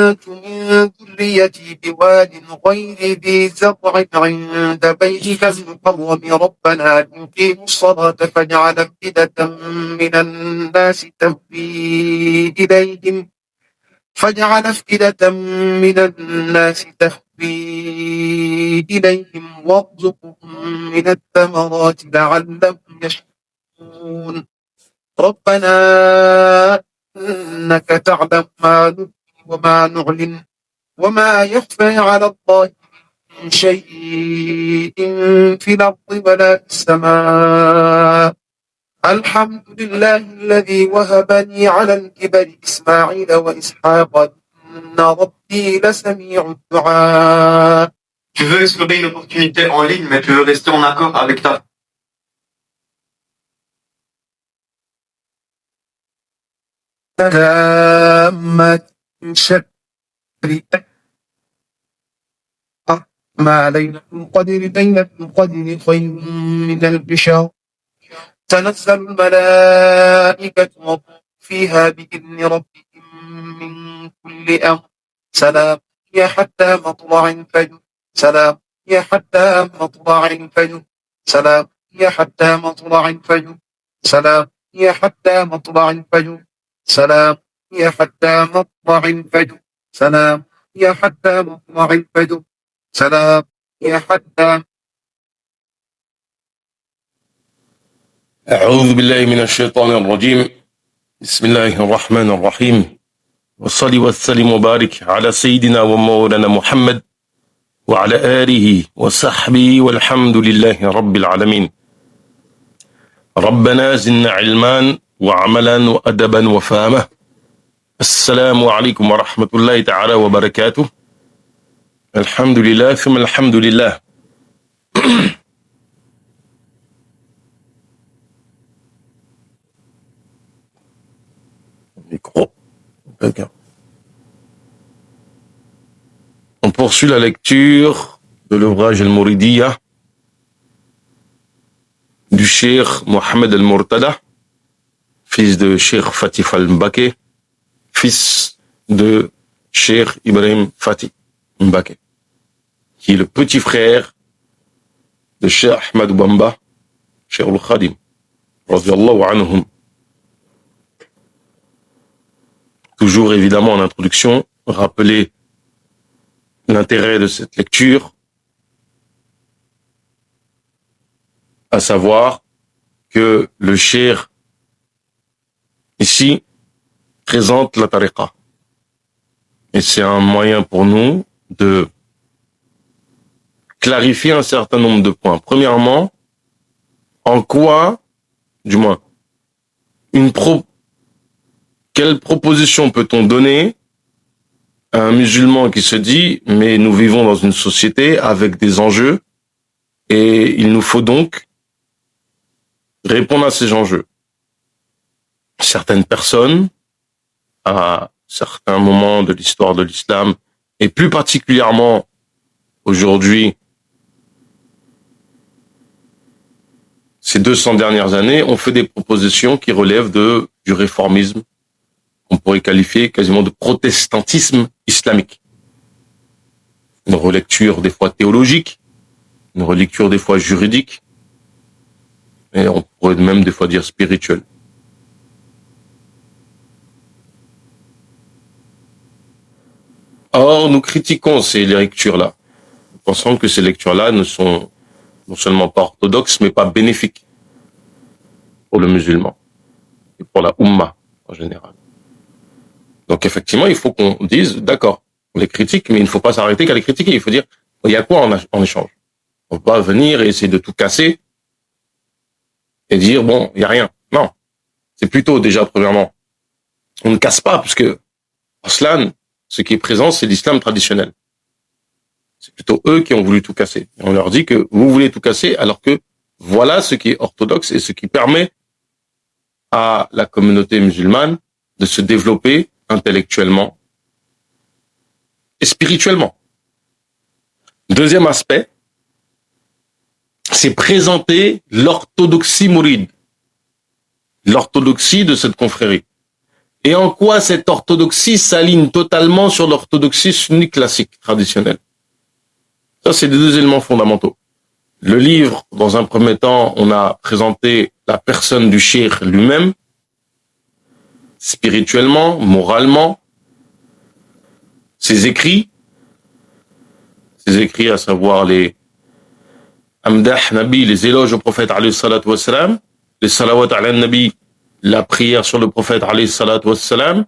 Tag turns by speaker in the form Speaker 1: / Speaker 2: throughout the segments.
Speaker 1: من ذريتي بواد غير ذي زرع عند بيتك المحرم ربنا ليقيموا الصلاة فاجعل أفئدة من الناس تهوي إليهم وارزقهم من الثمرات لعلهم يشكرون ربنا إنك تعلم ما نخفي وما نعلن وما يخفى على الله من شيء في الأرض ولا في السماء الحمد لله الذي وهبني على الكبر إسماعيل وإسحاق إن ربي لسميع الدعاء.
Speaker 2: Tu veux explorer une opportunité en ligne, mais tu veux rester en accord avec ta
Speaker 1: ما ليلة القدر خير من البشر تنزل الملائكة والروح فيها بإذن ربهم من كل أمر سلام هي حتى مطلع الفجر سلام هي حتى مطلع الفجر سلام هي حتى مطلع الفجر سلام هي حتى مطلع الفجر سلام هي حتى مطلع الفجر سلام هي حتى مطلع الفجر سلام هي حتى.
Speaker 3: أعوذ بالله من الشيطان الرجيم بسم الله الرحمن الرحيم وصلي وسلم وبارك على سيدنا ومولانا محمد وعلى آله وصحبه والحمد لله رب العالمين. ربنا زدنا علما وعملا وأدبا وفهما. السلام عليكم ورحمة الله تعالى وبركاته. الحمد لله ثم الحمد لله. On poursuit la lecture de l'ouvrage Al-Mouridiyya du Cheikh Mohamed Al-Murtada, fils de Cheikh Fatih Al-Mbake, fils de Cheikh Ibrahim Fatih Mbake, qui est le petit frère de Cheikh Ahmad Bamba, Cheikh Al-Khadim, radiyallahu anhum. Toujours évidemment en introduction, rappeler l'intérêt de cette lecture, à savoir que le cheikh ici présente la tariqa. Et c'est un moyen pour nous de clarifier un certain nombre de points. Premièrement, en quoi, du moins, quelle proposition peut-on donner à un musulman qui se dit, mais nous vivons dans une société avec des enjeux et il nous faut donc répondre à ces enjeux. Certaines personnes, à certains moments de l'histoire de l'islam, et plus particulièrement aujourd'hui, ces 200 dernières années, ont fait des propositions qui relèvent du réformisme, qu'on pourrait qualifier quasiment de protestantisme islamique. Une relecture des fois théologique, une relecture des fois juridique, et on pourrait même des fois dire spirituelle. Or, nous critiquons ces lectures-là. Nous pensons que ces lectures-là ne sont non seulement pas orthodoxes, mais pas bénéfiques pour le musulman et pour la Ummah en général. Donc effectivement, il faut qu'on dise, d'accord, on les critique, mais il ne faut pas s'arrêter qu'à les critiquer. Il faut dire, il y a quoi en échange? On ne peut pas venir et essayer de tout casser et dire, bon, il n'y a rien. Non, c'est plutôt déjà, premièrement, on ne casse pas, parce que Aslan, ce qui est présent, c'est l'islam traditionnel. C'est plutôt eux qui ont voulu tout casser. Et on leur dit que vous voulez tout casser, alors que voilà ce qui est orthodoxe et ce qui permet à la communauté musulmane de se développer intellectuellement et spirituellement. Deuxième aspect, c'est présenter l'orthodoxie mouride, l'orthodoxie de cette confrérie. et en quoi cette orthodoxie s'aligne totalement sur l'orthodoxie sunnite classique, traditionnelle. Ça, c'est les deux éléments fondamentaux. Le livre, dans un premier temps, on a présenté la personne du cheikh lui-même, spirituellement, moralement, ses écrits, à savoir les Amdah Nabi, les éloges au prophète alayhi salatu wassalam, les salawat ala Nabi, la prière sur le prophète alayhi salatu wassalam,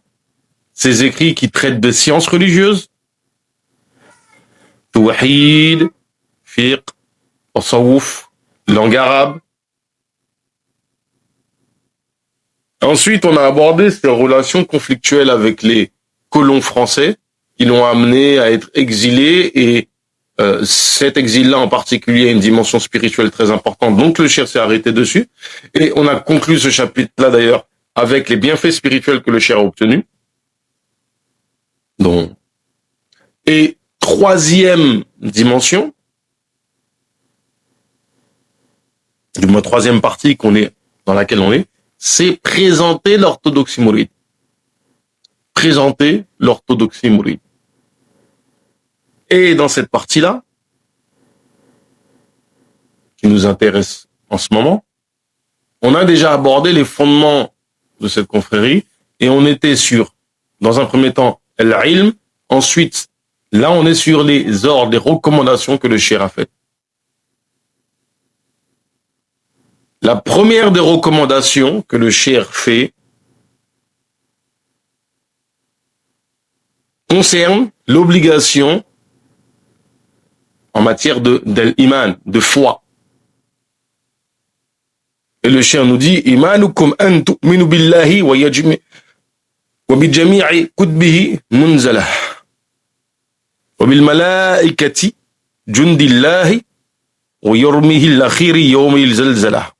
Speaker 3: ses écrits qui traitent de sciences religieuses, Tawhid, Fiqh, Tasawwuf, langue arabe. Ensuite, on a abordé ces relations conflictuelles avec les colons français qui l'ont amené à être exilé et cet exil-là en particulier a une dimension spirituelle très importante. Donc le cheikh s'est arrêté dessus et on a conclu ce chapitre-là d'ailleurs avec les bienfaits spirituels que le cheikh a obtenus. Donc, et troisième dimension, du moins troisième partie dans laquelle on est, c'est présenter l'orthodoxie mouride. Présenter l'orthodoxie mouride. Et dans cette partie-là, qui nous intéresse en ce moment, on a déjà abordé les fondements de cette confrérie et on était sur, dans un premier temps, l'ilm. Ensuite, là, on est sur les ordres, les recommandations que le cheikh a faites. La première des recommandations que le cheikh fait concerne l'obligation en matière de l'iman, de foi. Et le cheikh nous dit imanukum an tu'minu billahi wa bi jami'i kutubihi munzalah wa bil malaikati jundillahi wa yurmihi al-akhiri yawm al-zalzalah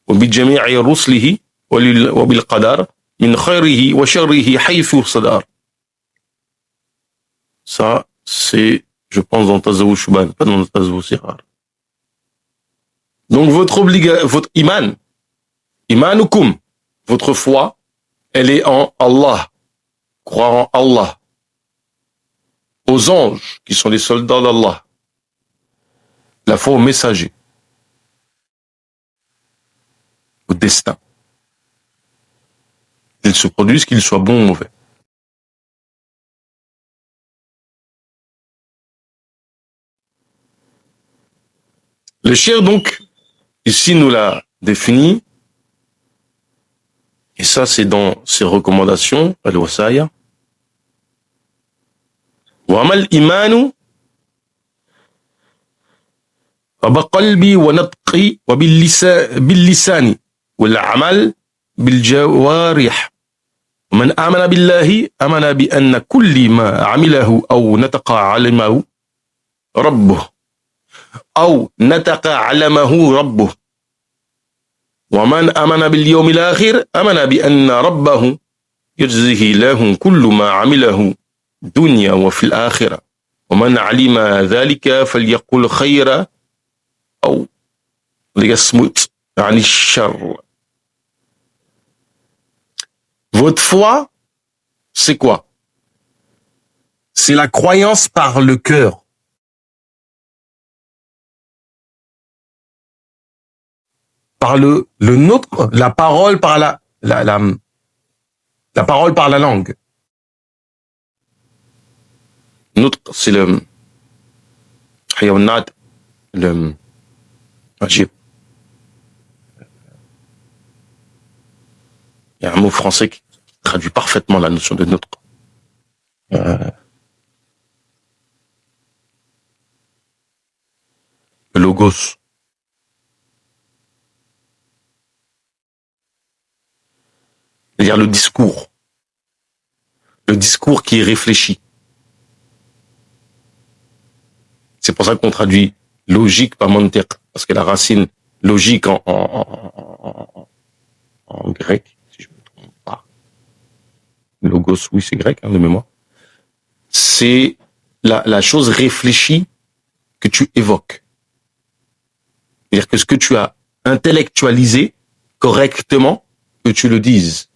Speaker 3: wa bi jami'i rusulihi wa bil qadar min khayrihi wa sharrihi haythu sadar. Ça, c'est, je pense, dans Tazawwuj Shuban, pas dans Tazawwuj Sirar. Donc, votre iman, imanukum, votre foi, elle est en Allah, croire en Allah, aux anges, qui sont les soldats d'Allah, la foi aux messagers, au destin, qu'ils se produisent, qu'ils soient bons ou mauvais. Le cheikh, donc, ici nous l'a défini, et ça c'est dans ses recommandations, al-wasaya. Wa amal imanu wa baqalbi wa natqi wa bil lisani wal amal bil jawarih. Man amana billahi amana bi anna kulli ma amilahu aw nataqa alimahu rabbuh أو نطق علمه ربه ومن آمن باليوم الآخر آمن بأن ربه يجزيه له كل ما عمله دنيا وفي الآخرة ومن علم ذلك فليقل خيرا أو ليصمت عن الشر. Votre foi, c'est quoi? C'est la croyance par le cœur. Par le nôtre, la parole par la parole par la langue. Nôtre, c'est le hayawannat, le ajib. Il y a un mot français qui traduit parfaitement la notion de nôtre. Le logos. C'est-à-dire le discours qui est réfléchi. C'est pour ça qu'on traduit logique par mantiq, parce que la racine logique en grec, si je ne me trompe pas, logos, oui c'est grec, de mémoire, c'est la chose réfléchie que tu évoques. C'est-à-dire que ce que tu as intellectualisé correctement, que tu le dises.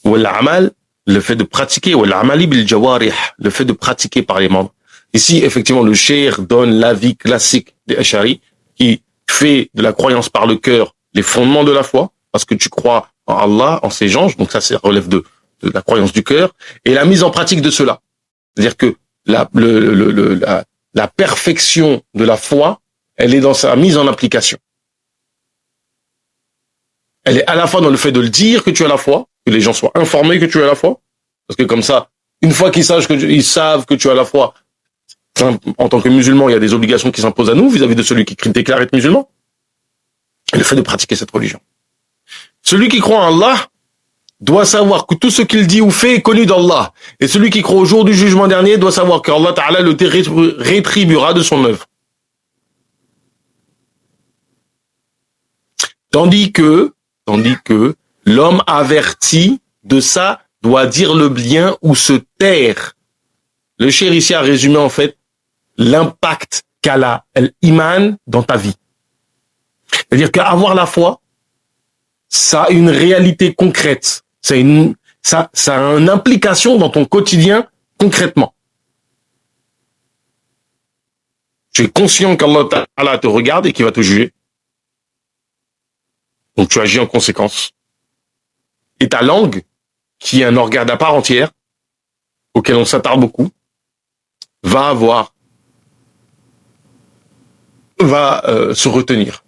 Speaker 3: Wal-amal, le fait de pratiquer. Wal-amali bil-jawarih, le fait de pratiquer par les membres. Ici, effectivement, le cheikh donne l'avis classique des Ash'ari qui fait de la croyance par le cœur les fondements de la foi, parce que tu crois en Allah, en ses anges, donc ça relève de la croyance du cœur, et la mise en pratique de cela. C'est-à-dire que la perfection de la foi, elle est dans sa mise en application. Elle est à la fois dans le fait de le dire que tu as la foi, que les gens soient informés que tu as la foi, parce que comme ça, une fois qu'ils savent que tu as la foi, en tant que musulman, il y a des obligations qui s'imposent à nous vis-à-vis de celui qui déclare être musulman. Et le fait de pratiquer cette religion. Celui qui croit en Allah doit savoir que tout ce qu'il dit ou fait est connu d'Allah. Et celui qui croit au jour du jugement dernier doit savoir qu'Allah Ta'ala le rétribuera de son œuvre. Tandis que l'homme averti de ça doit dire le bien ou se taire. Le cheikh ici a résumé en fait l'impact qu'a l'iman dans ta vie. C'est-à-dire qu'avoir la foi, ça a une réalité concrète. Ça a une implication dans ton quotidien concrètement. Tu es conscient qu'Allah Ta'ala te regarde et qu'il va te juger. Donc tu agis en conséquence. Et ta langue, qui est un organe à part entière, auquel on s'attarde beaucoup, va se retenir.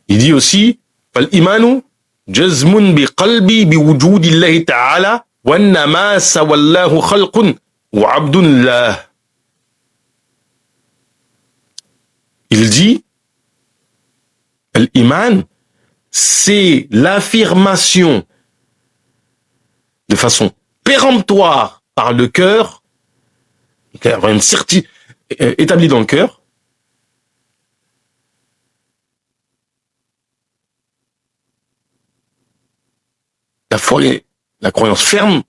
Speaker 3: Il dit aussi, فالإيمان جزم بقلبي بوجود الله تعالى وإنما سواه خلق وعبد الله. Il dit, l'iman, c'est l'affirmation de façon péremptoire par le cœur, une certitude établie dans le cœur, la foi, la croyance ferme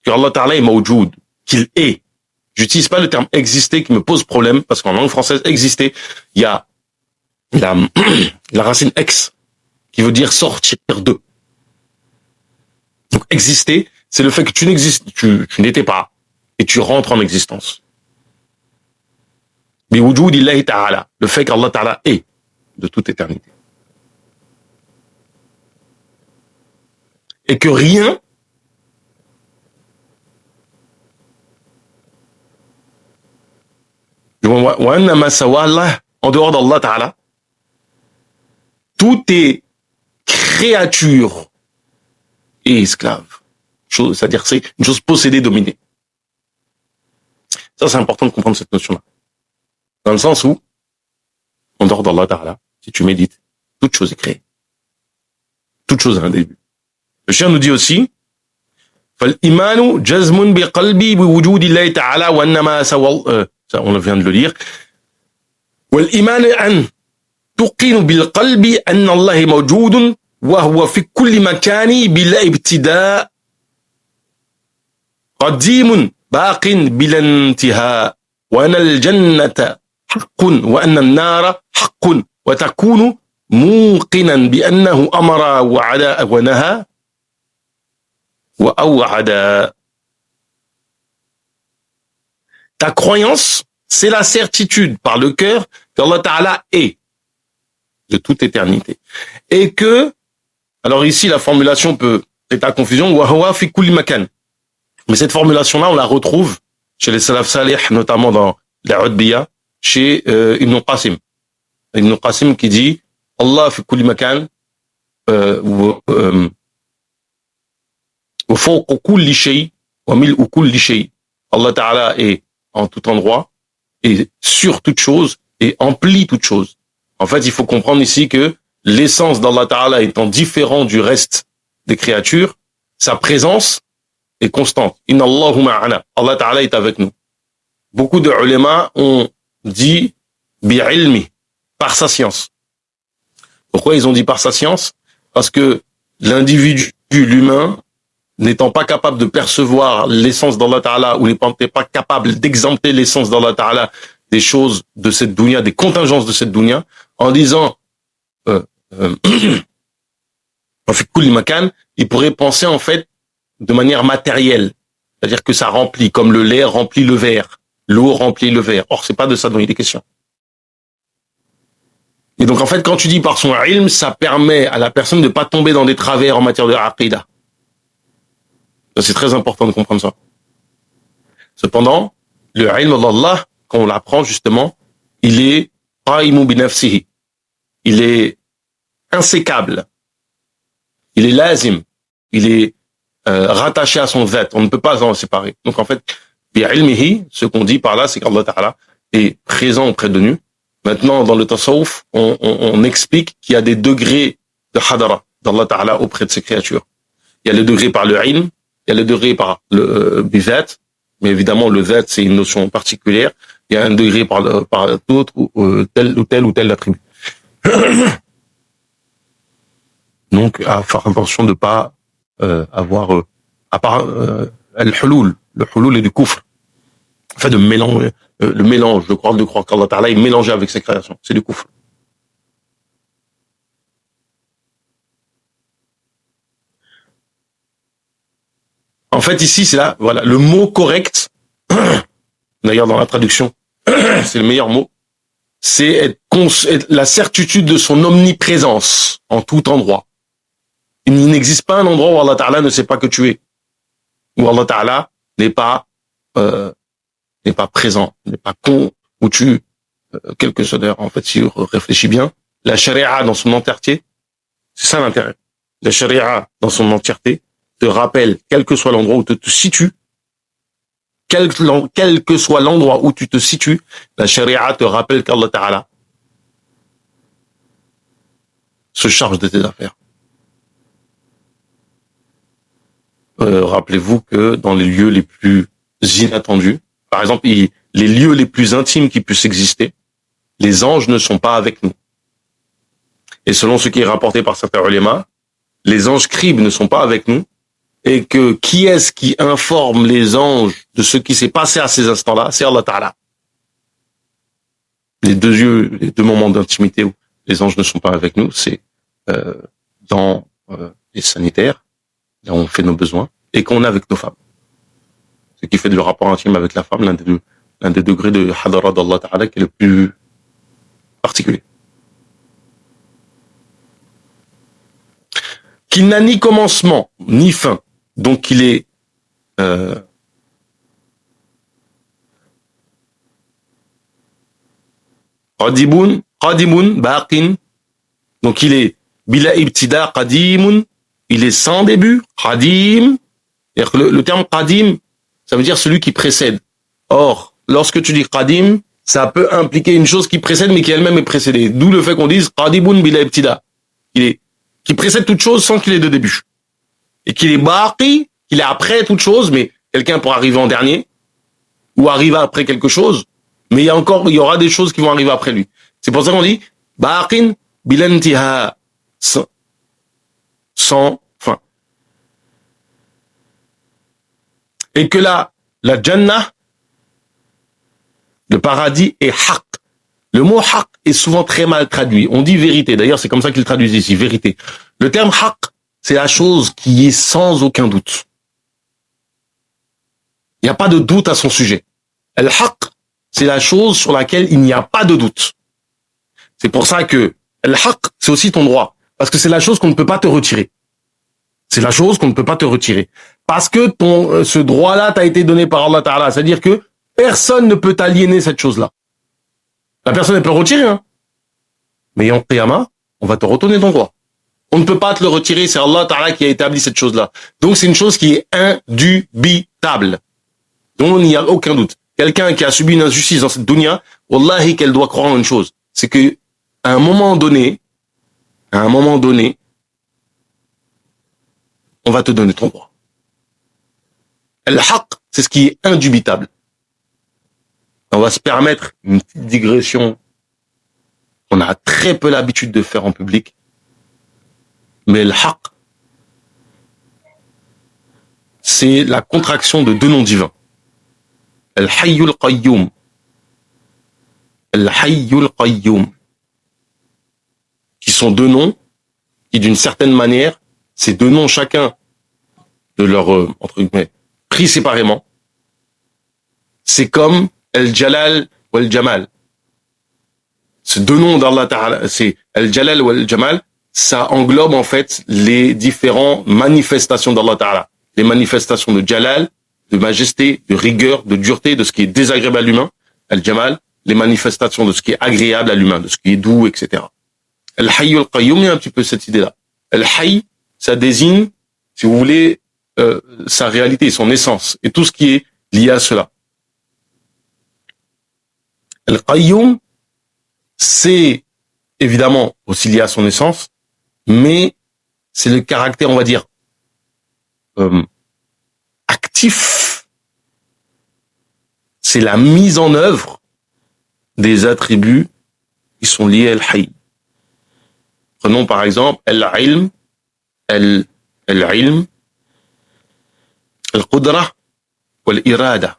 Speaker 3: que Allah Ta'ala est mawjoud, qu'il est. J'utilise pas le terme exister qui me pose problème, parce qu'en langue française, exister, il y a la racine ex, qui veut dire sortir de. Donc exister, c'est le fait que tu n'étais pas, et tu rentres en existence. Biwujud illahi ta'ala, le fait qu'Allah Ta'ala est de toute éternité. Et que rien en dehors d'Allah Ta'ala, tout est créature et esclave. C'est-à-dire c'est une chose possédée, dominée. Ça, c'est important de comprendre cette notion-là. Dans le sens où, en dehors d'Allah Ta'ala, si tu médites, toute chose est créée. Toute chose a un début. Le chien nous dit aussi, فَالْإِمَانُ جَزْمٌ بِقَلْبِي بِوُجُودِ اللَّهِ تَعَالَى وَإِنَّمَا سَوَى ça, on vient de le lire. وَالْإِمَانُ أَنْ تُقِنُ بِالْقَلْبِ أَنَّ اللَّهِ مَوْجُودٌ وَهُوَ فِي كُلِّ مَكَانِ بِلَا ابْتِدَاءٍ قَدِيمٌ باق بلا انتهاء وأن الجنة حق وأن النار حق وتكون موقنا بأنه أمر وعدا ونهى وأوعد. Ta croyance, c'est la certitude par le cœur qu'Allah Ta'ala est de toute éternité. Et que, alors ici la formulation peut être à confusion, wa huwa fi kulli makan. Mais cette formulation-là, on la retrouve chez les salaf salih, notamment dans la Udbiya, chez Ibn Qasim. Ibn Qasim qui dit Allah fi kulli makan wa fawqa kulli shay wa mil'u kulli shay. Allah Ta'ala est en tout endroit et sur toute chose et emplit toute chose. En fait, il faut comprendre ici que l'essence d'Allah Ta'ala étant différent du reste des créatures, sa présence est constante. Inna Allahu ma'ana. Allah Ta'ala est avec nous. Beaucoup de ulama ont dit bi'ilmi, par sa science. Pourquoi ils ont dit par sa science? Parce que l'individu, l'humain, n'étant pas capable de percevoir l'essence d'Allah Ta'ala ou n'étant pas capable d'exempter l'essence d'Allah Ta'ala des choses de cette dunya, des contingences de cette dunya, en disant on fait kulli makan, il pourrait penser en fait de manière matérielle, c'est-à-dire que ça remplit, comme le lait remplit le verre, l'eau remplit le verre. Or, c'est pas de ça dont il est question. Et donc, en fait, quand tu dis par son ilm, ça permet à la personne de pas tomber dans des travers en matière de aqidah. C'est très important de comprendre ça. Cependant, le ilm d'Allah, quand on l'apprend justement, il est qa'imu bi nafsihi. Il est insécable. Il est lazim. Il est rattaché à son zat. On ne peut pas s'en séparer. Donc en fait, bi ilmihi, ce qu'on dit par là, c'est qu'Allah Ta'ala est présent auprès de nous. Maintenant, dans le tasawwuf, on explique qu'il y a des degrés de hadara d'Allah Ta'ala auprès de ses créatures. Il y a le degré par le ilm, il y a le degré par le bizat, mais évidemment le zat c'est une notion particulière. Il y a un degré par d'autres tel ou tel attribut. Donc à faire attention de pas avoir à part le hulul est du kufr. En fait de mélanger le mélange, de croire qu'Allah Ta'ala est mélangé avec ses créations, c'est du kufr. En fait, ici, c'est là, voilà, le mot correct, d'ailleurs, dans la traduction, c'est le meilleur mot, c'est la certitude de son omniprésence en tout endroit. Il n'existe pas un endroit où Allah Ta'ala ne sait pas que tu es, où Allah Ta'ala n'est pas présent, n'est pas con, où quel que soit d'ailleurs, en fait, si on réfléchit bien, la charia dans son entièreté, c'est ça l'intérêt. La charia dans son entièreté te rappelle, quel que soit l'endroit où tu te situes, quel que soit l'endroit où tu te situes, la charia te rappelle qu'Allah Ta'ala se charge de tes affaires. Rappelez-vous que dans les lieux les plus inattendus, par exemple, les lieux les plus intimes qui puissent exister, les anges ne sont pas avec nous. Et selon ce qui est rapporté par certains ulémas, les anges scribes ne sont pas avec nous, et que qui est-ce qui informe les anges de ce qui s'est passé à ces instants-là? C'est Allah Ta'ala. Les deux moments d'intimité où les anges ne sont pas avec nous, c'est dans les sanitaires, là où on fait nos besoins, et qu'on est avec nos femmes. Ce qui fait du rapport intime avec la femme l'un des degrés de hadara d'Allah Ta'ala qui est le plus particulier. Qu'il n'a ni commencement, ni fin. Donc il est qadimun, baqin. Donc il est bila ibtida qadimun, il est sans début, qadim. C'est-à-dire que le terme qadim, ça veut dire celui qui précède. Or, lorsque tu dis qadim, ça peut impliquer une chose qui précède mais qui elle-même est précédée. D'où le fait qu'on dise qadimun bila ibtida. Qui précède toute chose sans qu'il ait de début. Et qu'il est baqi, qu'il est après toute chose, mais quelqu'un pourra arriver en dernier, ou arriver après quelque chose, mais il y aura des choses qui vont arriver après lui. C'est pour ça qu'on dit baqin bilantiha, sans fin. Et que la Jannah, le paradis est haqq. Le mot haqq est souvent très mal traduit. On dit vérité. D'ailleurs, c'est comme ça qu'ils traduisent ici, vérité. Le terme haqq, c'est la chose qui est sans aucun doute. Il n'y a pas de doute à son sujet. Al-haqq, c'est la chose sur laquelle il n'y a pas de doute. C'est pour ça que al-haqq, c'est aussi ton droit. Parce que c'est la chose qu'on ne peut pas te retirer. C'est la chose qu'on ne peut pas te retirer. Parce que ce droit-là t'a été donné par Allah Ta'ala. C'est-à-dire que personne ne peut t'aliéner cette chose-là. La personne, elle peut le retirer, hein. Mais en qiyamah, on va te retourner ton droit. On ne peut pas te le retirer, c'est Allah Ta'ala qui a établi cette chose-là. Donc c'est une chose qui est indubitable. Donc il n'y a aucun doute. Quelqu'un qui a subi une injustice dans cette dunya, wallahi qu'elle doit croire en une chose. C'est que, à un moment donné, on va te donner ton droit. Al-haqq, c'est ce qui est indubitable. On va se permettre une petite digression qu'on a très peu l'habitude de faire en public. Mais le haqq, c'est la contraction de deux noms divins. Al-Hayyul Qayyum. Al-Hayyul Qayyum, qui sont deux noms, qui d'une certaine manière, ces deux noms chacun de leur, entre guillemets, pris séparément, c'est comme Al-Jalal ou Al-Jamal. Ces deux noms d'Allah Ta'ala, c'est Al-Jalal ou Al-Jamal, ça englobe en fait les différentes manifestations d'Allah Ta'ala. Les manifestations de Jalal, de majesté, de rigueur, de dureté, de ce qui est désagréable à l'humain. Al-Jamal, les manifestations de ce qui est agréable à l'humain, de ce qui est doux, etc. Al-Hayy al-Qayyum, il y a un petit peu cette idée-là. Al-Hayy, ça désigne, si vous voulez, sa réalité, son essence, et tout ce qui est lié à cela. Al-Qayyum, c'est évidemment aussi lié à son essence, mais c'est le caractère, on va dire, actif. C'est la mise en œuvre des attributs qui sont liés à Al-Hayy. Prenons par exemple Al-Ilm, Al-Ilm, Al-Qudra ou Al-Irada.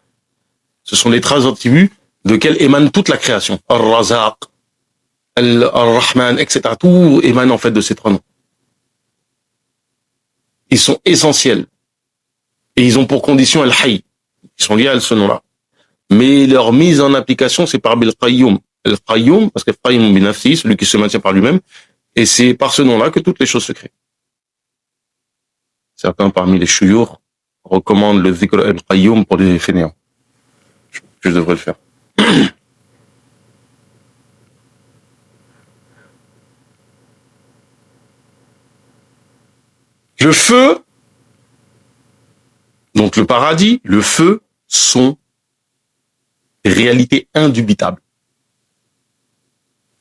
Speaker 3: Ce sont les trois attributs de quels émane toute la création. Al-Razaq, Al-Rahman, etc. Tout émane en fait de ces trois noms. Ils sont essentiels. Et ils ont pour condition Al-Hayy. Ils sont liés à ce nom-là. Mais leur mise en application, c'est par Bil-Qayyum. Al-Qayyum, parce que Qayyum bin Nafsi, celui qui se maintient par lui-même, et c'est par ce nom-là que toutes les choses se créent. Certains parmi les chouyours recommandent le Zikr al-Qayyum pour les fainéants. Je devrais le faire. Le feu, donc le paradis, le feu sont des réalités indubitables.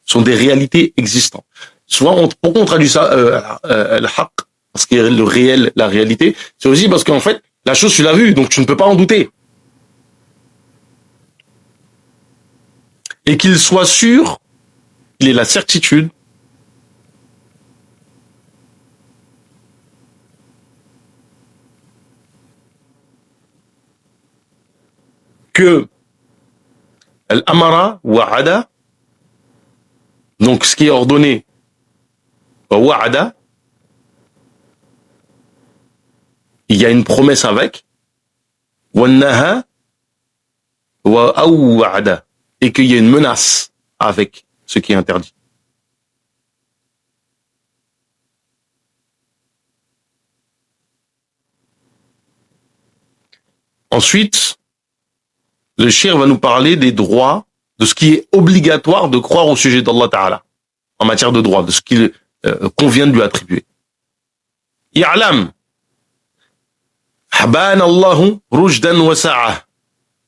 Speaker 3: Sont des réalités existantes. Soit pourquoi on traduit ça le haqq, parce que le réel, la réalité, c'est aussi parce qu'en fait, la chose tu l'as vue, donc tu ne peux pas en douter. Et qu'il soit sûr, il ait la certitude que al-amara wa'ada, donc ce qui est ordonné, wa'ada, il y a une promesse avec, wa-naha wa'ada, et qu'il y a une menace avec ce qui est interdit. Ensuite, le cheikh va nous parler des droits, de ce qui est obligatoire de croire au sujet d'Allah Ta'ala, en matière de droit, de ce qu'il convient de lui attribuer. I'lam, habana Allahu rujdan wa sa'ah,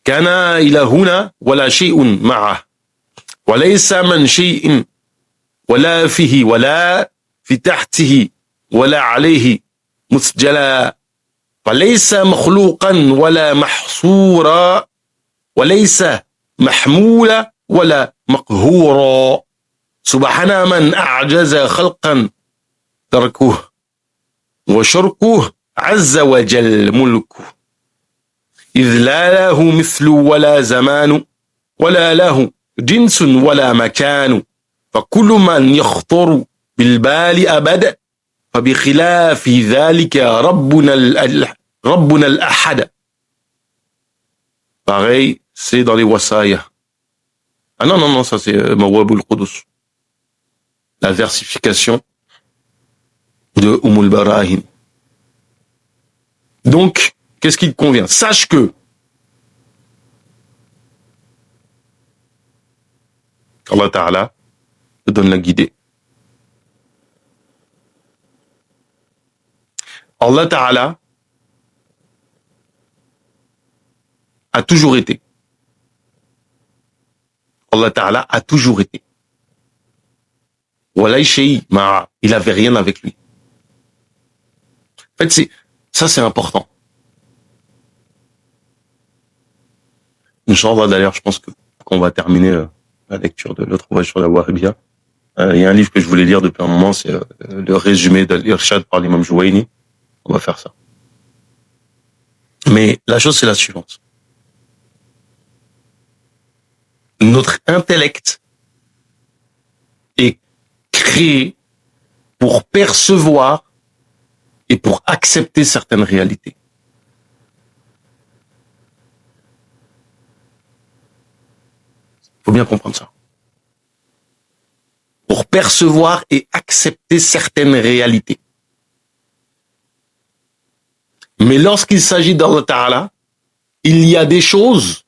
Speaker 3: kana ila huna wala shay'un ma'ah, wa laysa man shay'in wala fihi wala fi tahtihi wala alayhi musjala, فليس مخلوقا ولا محصورا وليس محمولا ولا مقهورا سبحان من أعجز خلقا تركه وشركه عز وجل ملكه إذ لا له مثل ولا زمان ولا له جنس ولا مكان فكل من يخطر بالبال أبدا فبخلاف ذلك ربنا الأحد. Pareil, c'est dans les wasaya. Ah non, ça c'est Mawabul Qudus. La versification de Umul Barahin. Donc, qu'est-ce qu'il convient? Sache que Allah Ta'ala te donne la guidée. Allah Ta'ala a toujours été. Allah Ta'ala a toujours été. Walay shay ma'a. Il avait rien avec lui. En fait, ça c'est important. Inch'Allah, d'ailleurs, je pense qu'on va terminer la lecture de l'autre voyage sur la Wahhabiyya. Il y a un livre que je voulais lire depuis un moment, c'est le résumé de l'Irshad par l'imam Jouaini. On va faire ça. Mais la chose, c'est la suivante. notre intellect est créé pour percevoir et pour accepter certaines réalités. Il faut bien comprendre ça. Pour percevoir et accepter certaines réalités. Mais lorsqu'il s'agit d'Allah Ta'ala, il y a des choses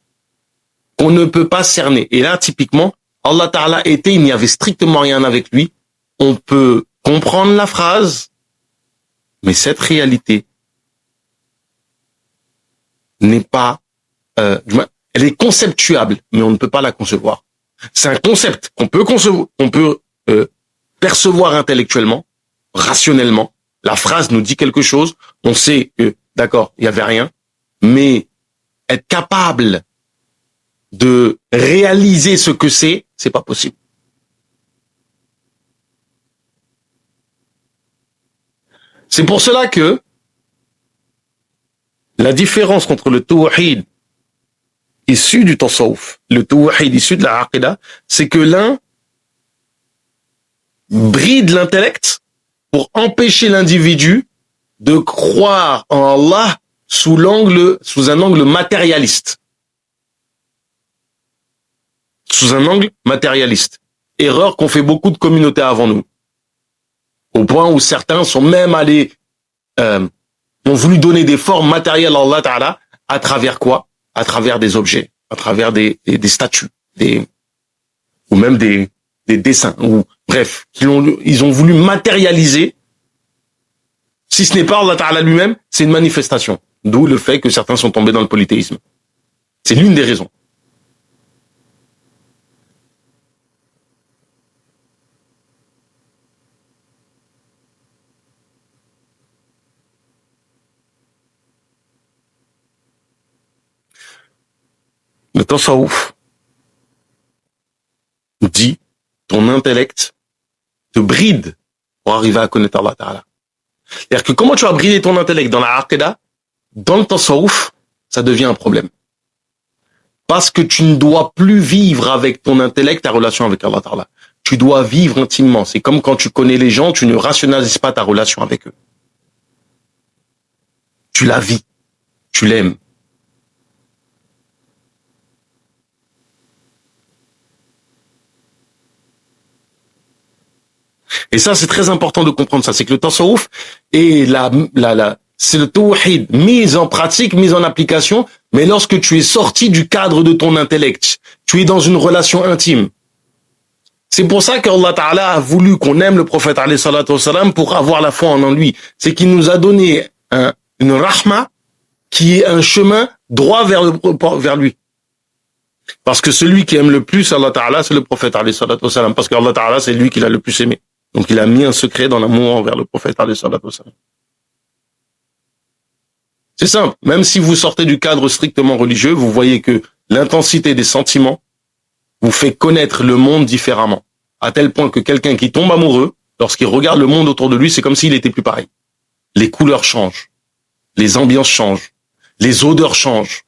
Speaker 3: qu'on ne peut pas cerner. Et là, typiquement, Allah Ta'ala était, il n'y avait strictement rien avec lui. On peut comprendre la phrase, mais cette réalité n'est pas, elle est conceptuable, mais on ne peut pas la concevoir. C'est un concept qu'on peut concevoir, on peut percevoir intellectuellement, rationnellement. La phrase nous dit quelque chose, on sait que, d'accord, il y avait rien, mais être capable de réaliser ce que c'est pas possible. C'est pour cela que la différence entre le tawhid issu du tasawwuf, le tawhid issu de la aqida, c'est que l'un bride l'intellect pour empêcher l'individu de croire en Allah sous un angle matérialiste. Sous un angle matérialiste. Erreur qu'ont fait beaucoup de communautés avant nous. Au point où certains sont même allés, ont voulu donner des formes matérielles à Allah Ta'ala, à travers quoi? À travers des objets, à travers des statues, ou même des dessins, ou bref, ils ont voulu matérialiser. Si ce n'est pas Allah Ta'ala lui-même, c'est une manifestation. D'où le fait que certains sont tombés dans le polythéisme. C'est l'une des raisons. Le tasawwuf dit ton intellect te bride pour arriver à connaître Allah Ta'ala. C'est-à-dire que comment tu vas brider ton intellect dans la aqida, dans le tasawwuf, ça devient un problème. Parce que tu ne dois plus vivre avec ton intellect ta relation avec Allah Ta'ala. Tu dois vivre intimement. C'est comme quand tu connais les gens, tu ne rationalises pas ta relation avec eux. Tu la vis. Tu l'aimes. Et ça, c'est très important de comprendre ça. C'est que le tasawwuf est c'est le tawhid mis en pratique, mis en application, mais lorsque tu es sorti du cadre de ton intellect, tu es dans une relation intime. C'est pour ça qu'Allah Ta'ala a voulu qu'on aime le prophète alayhi salatu wassalam pour avoir la foi en lui. C'est qu'il nous a donné une rahma qui est un chemin droit vers lui. Parce que celui qui aime le plus Allah Ta'ala, c'est le prophète alayhi salatu wassalam. Parce qu'Allah Ta'ala, c'est lui qui l'a le plus aimé. Donc il a mis un secret dans l'amour envers le prophète alayhi salatu wassalam. C'est simple. Même si vous sortez du cadre strictement religieux, vous voyez que l'intensité des sentiments vous fait connaître le monde différemment. À tel point que quelqu'un qui tombe amoureux, lorsqu'il regarde le monde autour de lui, c'est comme s'il était plus pareil. Les couleurs changent. Les ambiances changent. Les odeurs changent.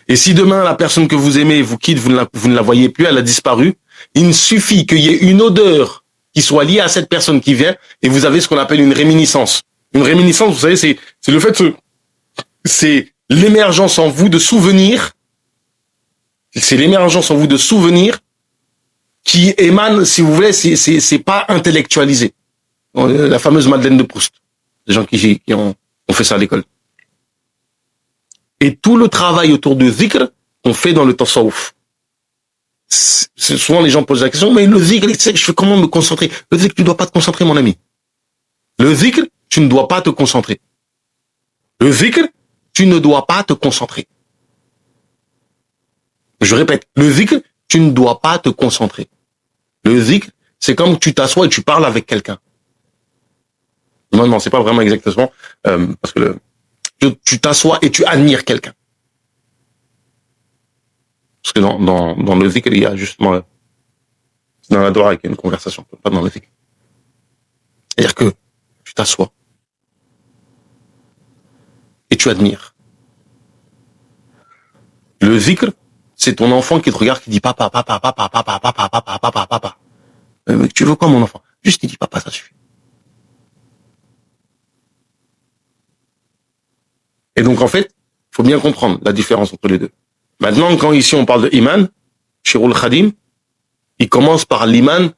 Speaker 3: Et si demain, la personne que vous aimez vous quitte, vous ne la voyez plus, elle a disparu, il suffit qu'il y ait une odeur qui soit liée à cette personne qui vient, et vous avez ce qu'on appelle une réminiscence. Une réminiscence, vous savez, c'est le fait c'est l'émergence en vous de souvenirs. C'est l'émergence en vous de souvenirs qui émane, si vous voulez, c'est pas intellectualisé. La fameuse Madeleine de Proust. Les gens qui ont fait ça à l'école. Et tout le travail autour du dhikr qu'on fait dans le tasawwuf. Souvent les gens posent la question, mais le dhikr, je fais comment me concentrer? Le dhikr, tu ne dois pas te concentrer, mon ami. Le dhikr, tu ne dois pas te concentrer. Le dhikr, tu ne dois pas te concentrer. Je répète, le dhikr, tu ne dois pas te concentrer. Le dhikr, c'est comme tu t'assois et tu parles avec quelqu'un. Non, c'est pas vraiment exactement, parce que tu t'assois et tu admires quelqu'un. Parce que dans le dhikr, il y a justement, dans la dua, il y a une conversation, pas dans le dhikr. C'est-à-dire que tu t'assois et tu admires. Le dhikr, c'est ton enfant qui te regarde, qui dit papa, papa, papa, papa, papa, papa, papa, papa, papa. Tu veux quoi, mon enfant? Juste, il dit papa, ça suffit. Et donc, en fait, faut bien comprendre la différence entre les deux. Maintenant, quand ici on parle de iman, Shirul Khadim, il commence par l'iman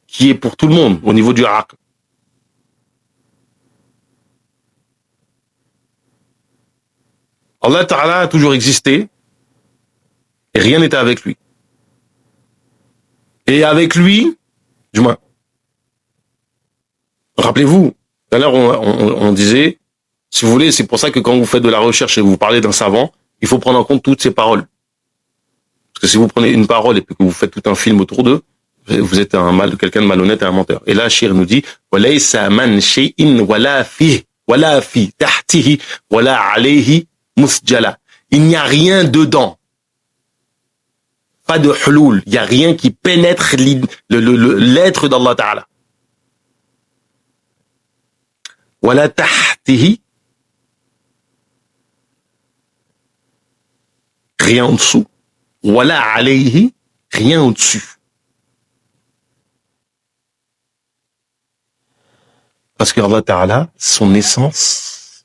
Speaker 3: qui est pour tout le monde, au niveau du aql. Allah Ta'ala a toujours existé, et rien n'était avec lui. Et avec lui, du moins, rappelez-vous, tout à l'heure on disait, si vous voulez, c'est pour ça que quand vous faites de la recherche et vous parlez d'un savant, il faut prendre en compte toutes ces paroles. Parce que si vous prenez une parole et que vous faites tout un film autour d'eux, vous êtes quelqu'un de malhonnête et un menteur. Et là, Shir nous dit, وَلَيْسَ مَنْ شَيْءٍ وَلَا فِيهِ وَلَا فِي تَحْتِهِ وَلَا عَلَيْهِ مُسْجَلًا. Il n'y a rien dedans. Pas de hulul. Il n'y a rien qui pénètre l'être d'Allah Ta'ala. وَلَا تَحْتِهِ. Rien en dessous. Wala alayhi, rien au-dessus. Parce que Allah Ta'ala, son essence,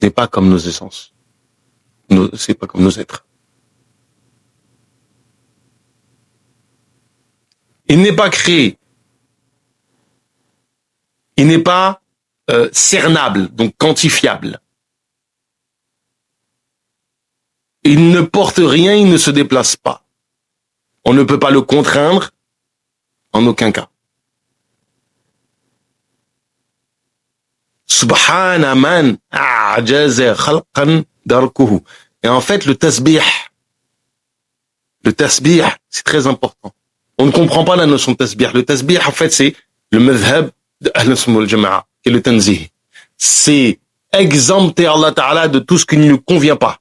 Speaker 3: n'est pas comme nos essences. C'est pas comme nos êtres. Il n'est pas créé. Il n'est pas cernable, donc quantifiable. Il ne porte rien, il ne se déplace pas. On ne peut pas le contraindre en aucun cas. Subhana man a'jaza khalqan darkuhu. Et en fait, le tasbih, c'est très important. On ne comprend pas la notion de tasbih. Le tasbih, en fait, c'est le madhhab de Ahl Sunnah wal Jama'a, qui est le tanzih. C'est exempter Allah Ta'ala de tout ce qui ne lui convient pas.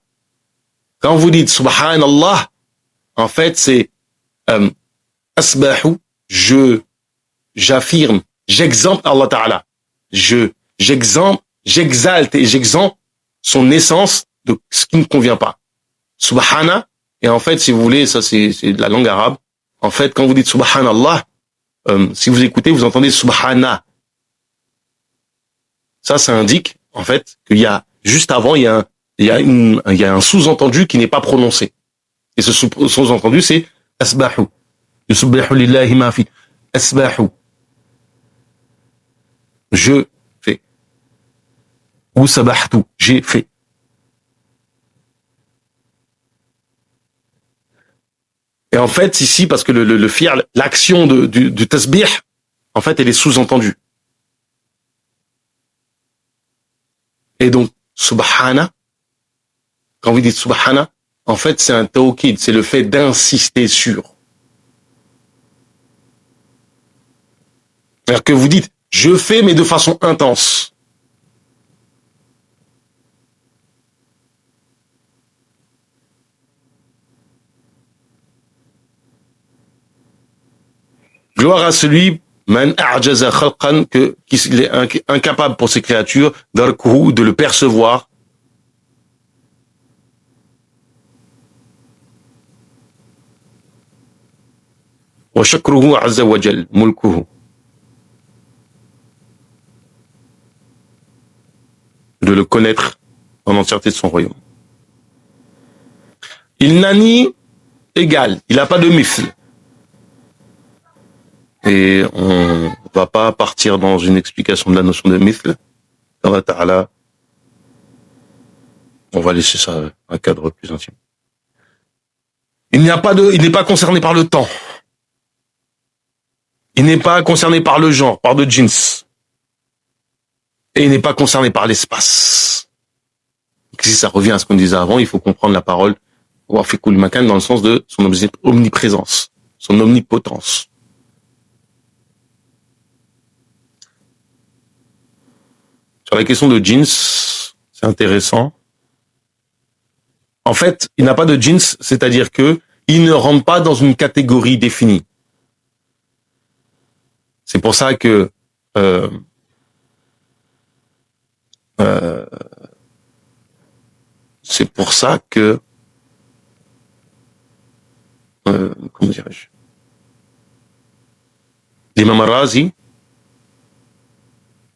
Speaker 3: Quand vous dites Subhanallah, en fait, c'est asbahu, j'affirme, j'exemple Allah Ta'ala. J'exalte et j'exemple son essence de ce qui ne convient pas. Subhana, et en fait, si vous voulez, ça c'est de la langue arabe. En fait, quand vous dites Subhanallah, si vous écoutez, vous entendez Subhana. Ça indique, en fait, qu'il y a, juste avant, il y a un sous-entendu qui n'est pas prononcé. Et ce sous-entendu, c'est Asbahu. Yusubbihu lillahi ma fi. Asbahu. Je fais. Ou sabahtu. J'ai fait. Et en fait, ici, parce que le fi'l, l'action du tasbih, en fait, elle est sous-entendue. Et donc, subhana, quand vous dites subhana, en fait, c'est un tawkid, c'est le fait d'insister sur. C'est-à-dire que vous dites, je fais, mais de façon intense. Gloire à celui, man a'jaza khalqan, qu'il est incapable pour ces créatures, darkuhu, de le percevoir. Wa shakruhu azza wa jal, mulkuhu. De le connaître en entièreté de son royaume. Il n'a ni égal, il n'a pas de mithil. Et on va pas partir dans une explication de la notion de mithl. Allah Ta'ala, on va laisser ça un cadre plus intime. Il n'est pas concerné par le temps. Il n'est pas concerné par le genre, par le jins. Et il n'est pas concerné par l'espace. Donc, si ça revient à ce qu'on disait avant, il faut comprendre la parole wafiqul makan dans le sens de son omniprésence, son omnipotence. Sur la question de jeans, c'est intéressant. En fait, il n'a pas de jeans, c'est-à-dire que il ne rentre pas dans une catégorie définie. C'est pour ça que comment dirais-je, l'imam Razi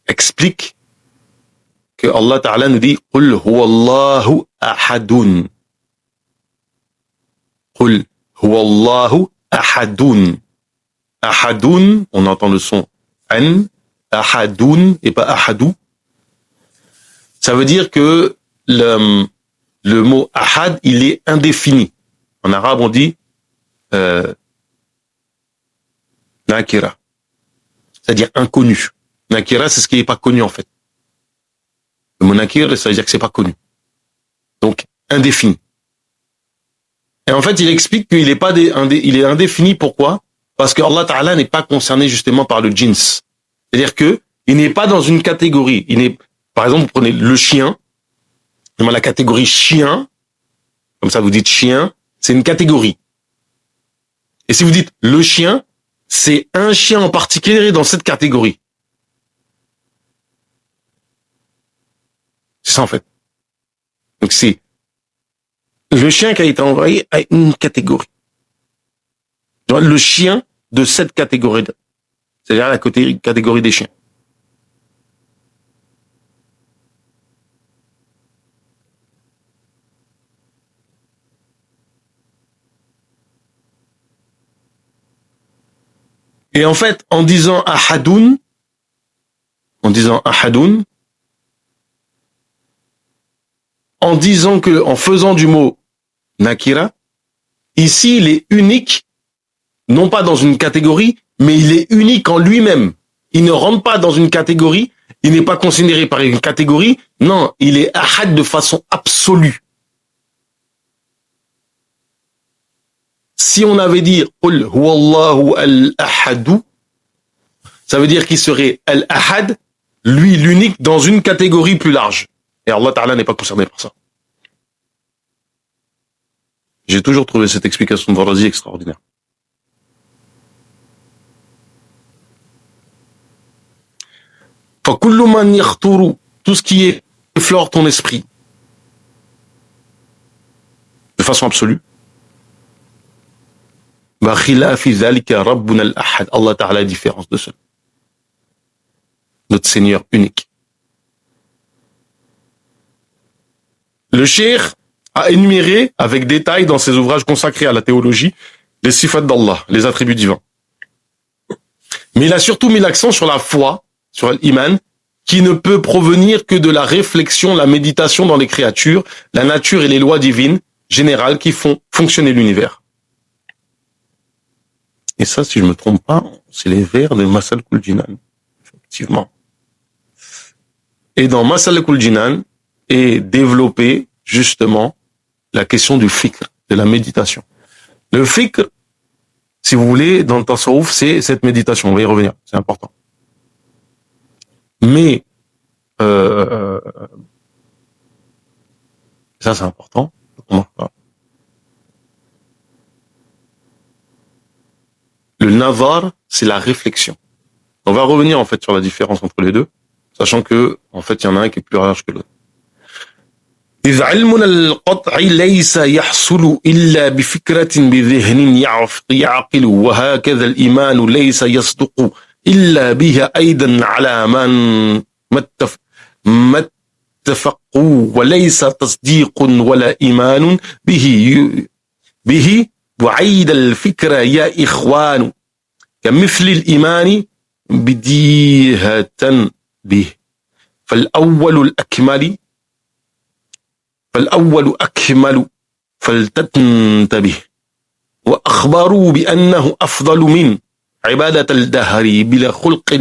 Speaker 3: explique que Allah Ta'ala nous dit Qul huwallahu ahadun. Qul huwallahu ahadun. Ahadun, on entend le son an, ahadun et pas ahadou. Ça veut dire que le mot ahad, il est indéfini. En arabe, on dit nakira, c'est-à-dire inconnu. Nakira, c'est ce qui n'est pas connu en fait. Le mot nakir, ça veut dire que c'est pas connu. Donc, indéfini. Et en fait, il explique qu'il est pas il est indéfini. Pourquoi? Parce que Allah Ta'ala n'est pas concerné justement par le jins. C'est-à-dire que il n'est pas dans une catégorie. Par exemple, vous prenez le chien, la catégorie chien, comme ça vous dites chien, c'est une catégorie. Et si vous dites le chien, c'est un chien en particulier dans cette catégorie. C'est ça en fait. Donc c'est le chien qui a été envoyé à une catégorie. Le chien de cette catégorie, c'est-à-dire la catégorie des chiens. Et en fait, en disant ahadoun, en faisant du mot nakira, ici il est unique, non pas dans une catégorie, mais il est unique en lui-même. Il ne rentre pas dans une catégorie, il n'est pas considéré par une catégorie, non, il est ahad de façon absolue. Si on avait dit Qul huwallahu al-ahadu, ça veut dire qu'il serait al-ahad, lui l'unique, dans une catégorie plus large. Et Allah Ta'ala n'est pas concerné par ça. J'ai toujours trouvé cette explication de Razi extraordinaire. فَكُلُّ مَنْ يَخْطُرُ, tout ce qui effleure ton esprit, de façon absolue, بخلاف ذلك ربنا الأحد, Allah Ta'ala a différence de cela. Notre Seigneur unique. Le cheikh a énuméré avec détail dans ses ouvrages consacrés à la théologie les sifat d'Allah, les attributs divins. Mais il a surtout mis l'accent sur la foi, sur l'iman, qui ne peut provenir que de la réflexion, la méditation dans les créatures, la nature et les lois divines générales qui font fonctionner l'univers. Et ça, si je me trompe pas, c'est les vers de Masal Kul Jinan. Effectivement. Et dans Masal Kul Jinan est développée, justement, la question du fikr, de la méditation. Le fikr, si vous voulez, dans le tasawwuf, c'est cette méditation. On va y revenir. C'est important. Mais, ça, c'est important. Le nazar, c'est la réflexion. On va revenir en fait sur la différence entre les deux, sachant que en fait il y en a un qui est plus large que l'autre. إذ علمنا القطع ليس يحصل إلا بفكرة بذهن يعقل وهكذا الإيمان ليس يصدق إلا به أيضا على ما اتفقوا وليس تصديق ولا إيمان به وعيد الفكرة يا إخوان كمثل الإيمان بديهة به فالأول أكمل فلتنتبه وأخبروا بأنه أفضل من عبادة الدهر بلا خلق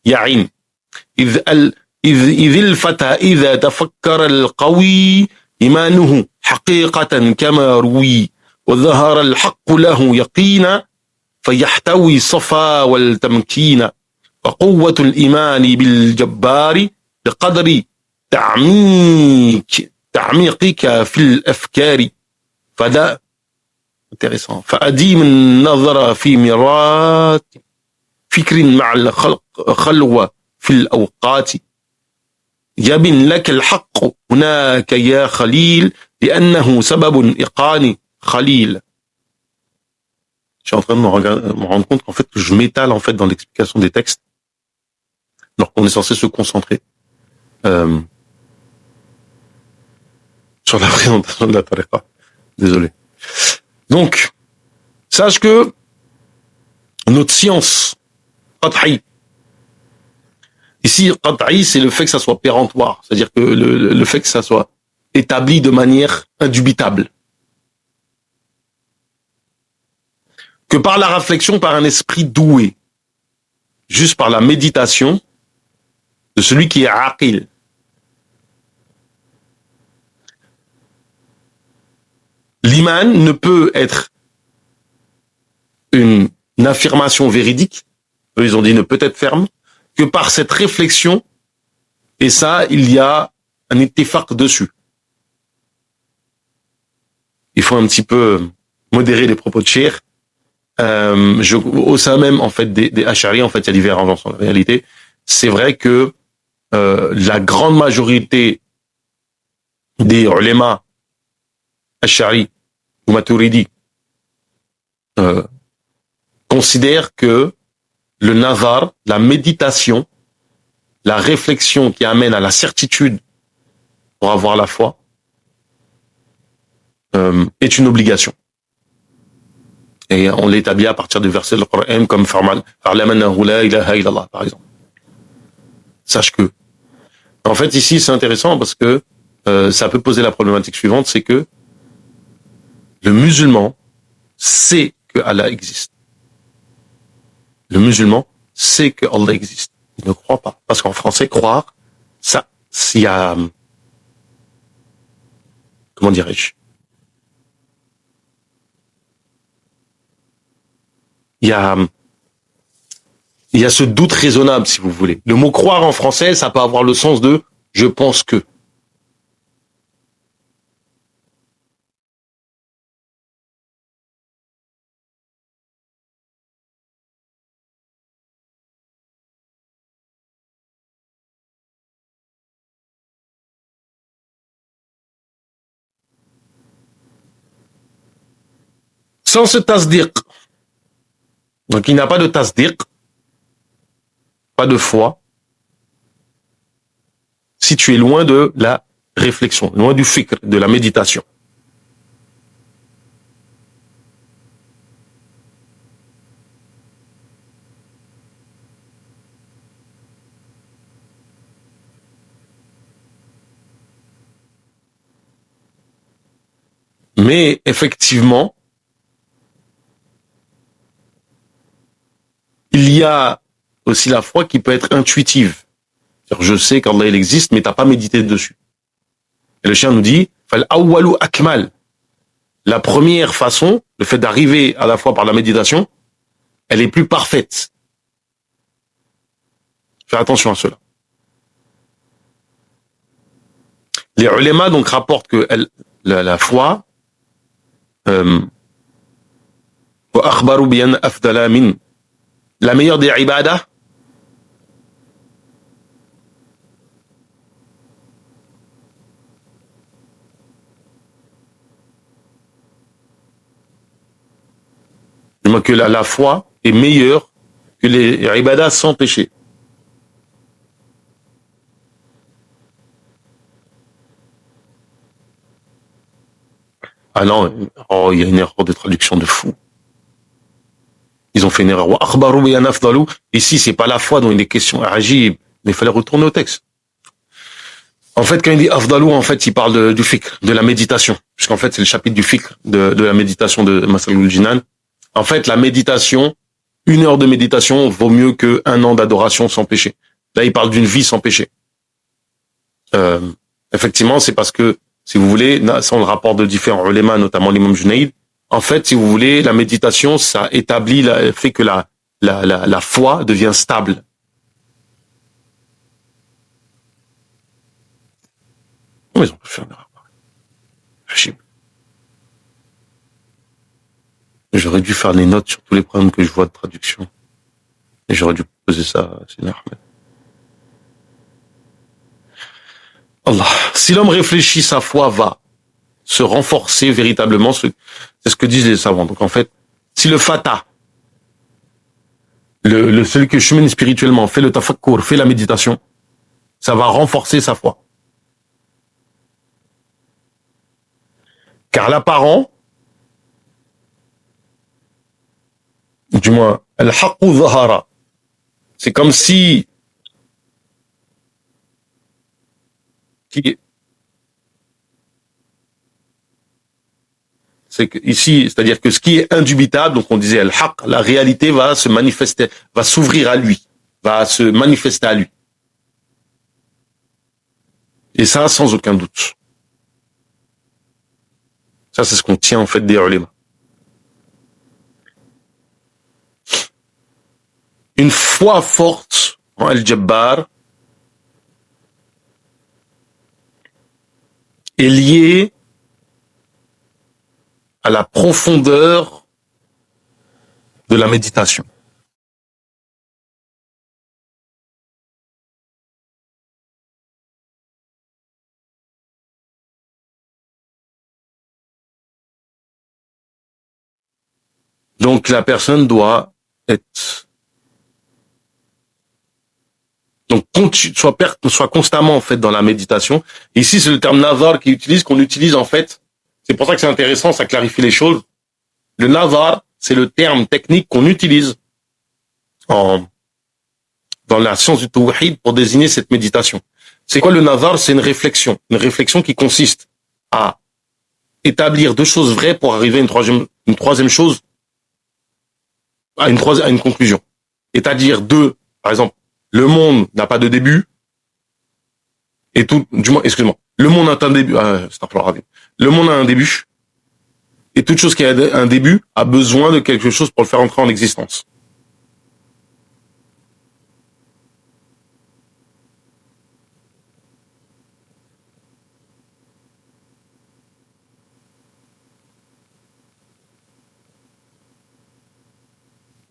Speaker 3: يعين إذ الفتى إذا تفكر القوي إيمانه حقيقة كما روي وظهر الحق له يقينا فيحتوي صفا والتمكين وقوة الإيمان بالجبار بقدر تعميقك في الأفكار Intéressant. فأديم النظر في مرات فكر مع الخلق خلوة في الأوقات يبن لك الحق هناك يا خليل لأنه سبب إقان خليل. Je suis en train de me rendre compte qu'en fait, je m'étale en fait dans l'explication des textes, alors qu'on est censé se concentrer sur la présentation de la tariqa. Désolé. Donc, sache que notre science, qat'i, ici, qat'i, c'est le fait que ça soit péremptoire, c'est-à-dire que le fait que ça soit établi de manière indubitable. Que par la réflexion, par un esprit doué, juste par la méditation de celui qui est aqil. L'iman ne peut être une affirmation véridique, eux ils ont dit ne peut être ferme, que par cette réflexion, et ça, il y a un ittifaq dessus. Il faut un petit peu modérer les propos de Cheikh. Au sein même en fait des Ash'ari, en fait il y a divergences en réalité. C'est vrai que la grande majorité des ulama Ash'ari ou Maturidi considèrent que le nazar, la méditation, la réflexion qui amène à la certitude pour avoir la foi est une obligation. Et on l'établit à partir du verset du Coran comme Fa'lamanahu la ilaha illallah, par exemple. Sache que. En fait, ici, c'est intéressant parce que ça peut poser la problématique suivante, c'est que le musulman sait que Allah existe. Le musulman sait que Allah existe. Il ne croit pas. Parce qu'en français, croire, ça, s'il y a, comment dirais-je? Il y a ce doute raisonnable, si vous voulez. Le mot croire en français, ça peut avoir le sens de je pense que. Sans ce tasdiq. Donc il n'y a pas de tasdiq, pas de foi, si tu es loin de la réflexion, loin du fikr, de la méditation. Mais effectivement, il y a aussi la foi qui peut être intuitive. C'est-à-dire, je sais qu'Allah il existe, mais t'as pas médité dessus. Et le chien nous dit, fal awwalu akmal. La première façon, le fait d'arriver à la foi par la méditation, elle est plus parfaite. Fais attention à cela. Les ulama donc rapportent que la foi, wa akhbaru bi anna afdala min, la meilleure des ibadah, que la foi est meilleure que les ibadah sans péché. Ah non, oh, il y a une erreur de traduction de fou. Ils ont fait une erreur. Ici, c'est pas la foi dont il est question. Ajib, mais il fallait retourner au texte. En fait, quand il dit afdalou, en fait, il parle du fikr, de la méditation. Puisqu'en fait, c'est le chapitre du fikr, de la méditation de Masalul Jinan. En fait, la méditation, 1 heure de méditation vaut mieux que 1 an d'adoration sans péché. Là, il parle d'une vie sans péché. Effectivement, c'est parce que, si vous voulez, ça on le rapporte de différents ulémas, notamment l'imam Junaïd. En fait, si vous voulez, la méditation, ça établit, fait que la foi devient stable. Comment ils ont pu faire une erreur? J'aurais dû faire les notes sur tous les problèmes que je vois de traduction. Et j'aurais dû poser ça à Sina Ahmed. Allah. Si l'homme réfléchit, sa foi va se renforcer véritablement. C'est ce que disent les savants. Donc en fait, si le fata, celui qui chemine spirituellement, fait le tafakkur, fait la méditation, ça va renforcer sa foi. Car l'apparent, du moins, al-haqqu zahara, c'est comme si c'est que ici, c'est-à-dire que ce qui est indubitable, donc on disait al-haqq, la réalité va se manifester, va s'ouvrir à lui, va se manifester à lui. Et ça, sans aucun doute. Ça, c'est ce qu'on tient en fait des ulama. Une foi forte en Al-Jabbar est liée à la profondeur de la méditation. Donc la personne doit être soit constamment en fait dans la méditation. Ici c'est le terme nazar qu'on utilise en fait. C'est pour ça que c'est intéressant, ça clarifie les choses. Le nazar, c'est le terme technique qu'on utilise dans la science du tawhid pour désigner cette méditation. C'est quoi le nazar? C'est une réflexion qui consiste à établir deux choses vraies pour arriver à une troisième chose, à une conclusion. C'est-à-dire par exemple, le monde n'a pas de début, et tout, du moins, excuse-moi, le monde a un début, le monde a un début, et toute chose qui a un début a besoin de quelque chose pour le faire entrer en existence.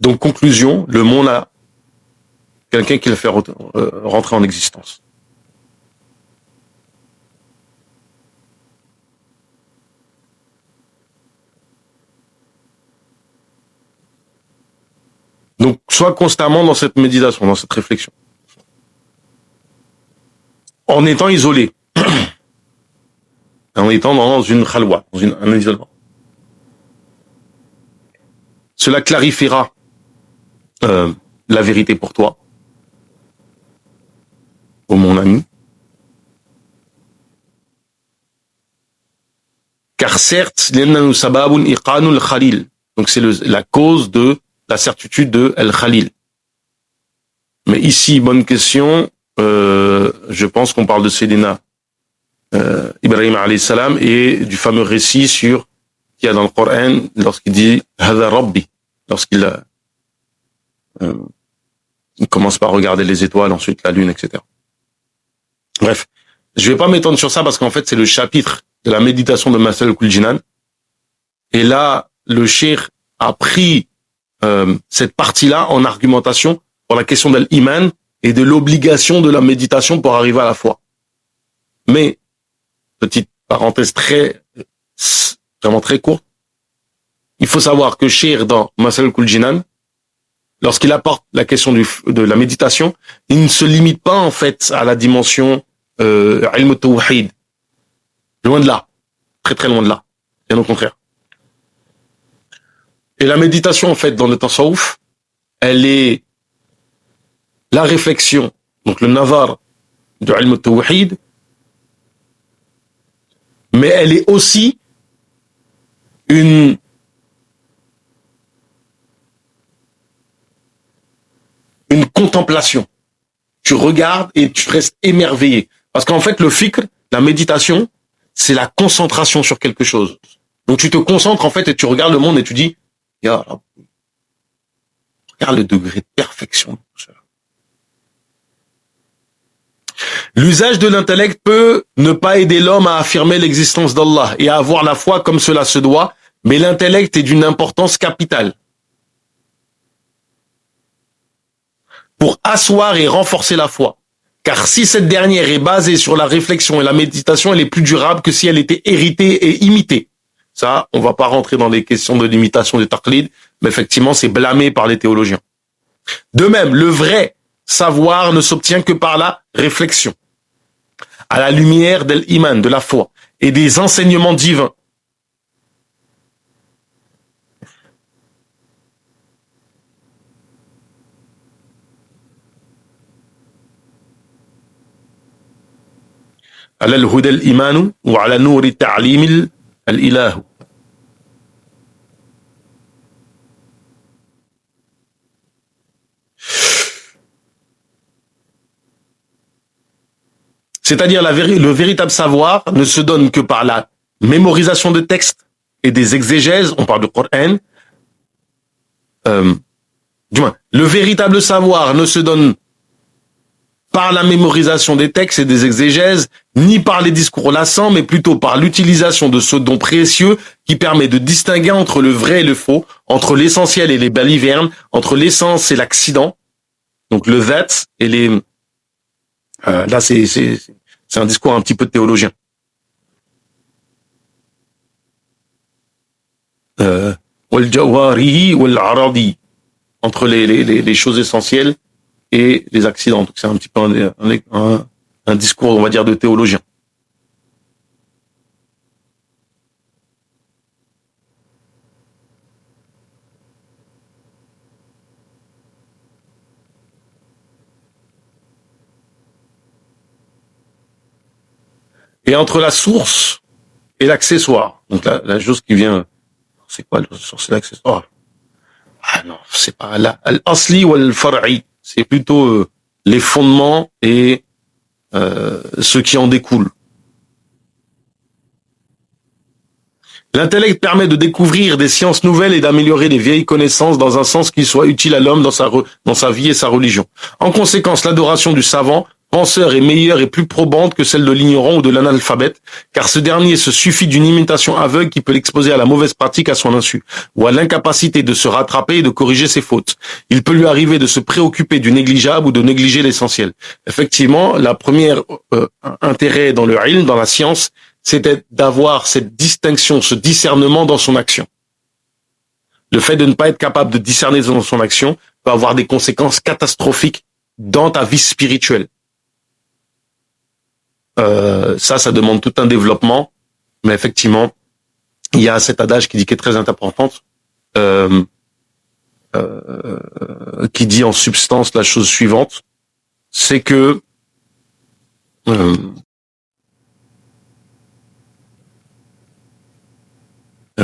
Speaker 3: Donc, conclusion, le monde a quelqu'un qui le fait rentrer en existence. Donc, sois constamment dans cette méditation, dans cette réflexion. En étant isolé. En étant dans une khalwa, dans un isolement. Cela clarifiera la vérité pour toi, ô mon ami. Car certes, donc c'est la cause de la certitude de Al-Khalil. Mais ici, bonne question, je pense qu'on parle de Sayyidina Ibrahim alayhi salam et du fameux récit qu'il y a dans le Coran lorsqu'il dit Hada Rabbi, lorsqu'il il commence par regarder les étoiles, ensuite la lune, etc. Bref, je vais pas m'étendre sur ça parce qu'en fait c'est le chapitre de la méditation de Masal Kuljinan. Et là, le cheikh a pris cette partie-là en argumentation pour la question de l'iman et de l'obligation de la méditation pour arriver à la foi. Mais, petite parenthèse vraiment très courte, il faut savoir que cheikh dans Masal Kuljinan, lorsqu'il apporte la question de la méditation, il ne se limite pas en fait à la dimension ilm tawhid. Loin de là. Très très loin de là. Bien au contraire. Et la méditation en fait dans le tasawwuf, elle est la réflexion, donc le nazar du ilm tawhid, mais elle est aussi une contemplation. Tu regardes et tu restes émerveillé. Parce qu'en fait, le fikr, la méditation, c'est la concentration sur quelque chose. Donc tu te concentres en fait et tu regardes le monde et tu dis, ya Rabbi, regarde le degré de perfection de tout ça. L'usage de l'intellect peut ne pas aider l'homme à affirmer l'existence d'Allah et à avoir la foi comme cela se doit, Mais l'intellect est d'une importance capitale pour asseoir et renforcer la foi. Car si cette dernière est basée sur la réflexion et la méditation, elle est plus durable que si elle était héritée et imitée. Ça, on va pas rentrer dans les questions de l'imitation des taqlid, mais effectivement, c'est blâmé par les théologiens. De même, le vrai savoir ne s'obtient que par la réflexion, à la lumière de l'iman, de la foi, et des enseignements divins. على الهدى الإيمان وعلى نور التعليم الإله. C'est-à-dire le véritable savoir ne se donne que par la mémorisation de textes et des exégèses, on parle du Coran. Du moins, le véritable savoir ne se donne par la mémorisation des textes et des exégèses, ni par les discours lassants, mais plutôt par l'utilisation de ce don précieux qui permet de distinguer entre le vrai et le faux, entre l'essentiel et les balivernes, entre l'essence et l'accident, donc le vet et les... là, c'est un discours un petit peu théologien. Entre les choses essentielles et les accidents. Donc c'est un petit peu un discours, on va dire, de théologien. Et entre la source et l'accessoire. Donc la chose qui vient, c'est quoi la source et l'accessoire? Ah non, c'est pas là. Al-asli ou al-far'i. C'est plutôt les fondements et ce qui en découle. L'intellect permet de découvrir des sciences nouvelles et d'améliorer les vieilles connaissances dans un sens qui soit utile à l'homme dans sa vie et sa religion. En conséquence, l'adoration du savant penseur est meilleure et plus probante que celle de l'ignorant ou de l'analphabète, car ce dernier se suffit d'une imitation aveugle qui peut l'exposer à la mauvaise pratique à son insu, ou à l'incapacité de se rattraper et de corriger ses fautes. Il peut lui arriver de se préoccuper du négligeable ou de négliger l'essentiel. Effectivement, la première intérêt dans le ilm, dans la science, c'était d'avoir cette distinction, ce discernement dans son action. Le fait de ne pas être capable de discerner dans son action peut avoir des conséquences catastrophiques dans ta vie spirituelle. Ça demande tout un développement, mais effectivement, il y a cet adage qui est très importante, qui dit en substance la chose suivante, c'est que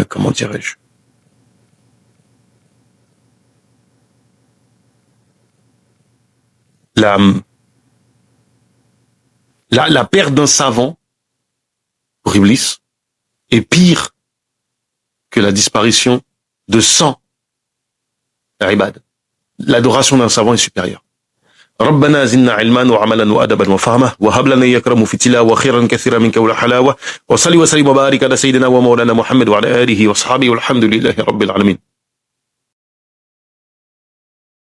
Speaker 3: comment dirais-je, la perte d'un savant pour Iblis est pire que la disparition de 100 ibad. L'adoration d'un savant est supérieure. ربنا زدنا علما وعملا وادبا وفهما وهب لنا يكرم في التلاوه خيرا كثيرا منك ولا حلاوه وصلي وسلم وبارك على سيدنا ومولانا محمد وعلى اله وصحبه والحمد لله رب العالمين.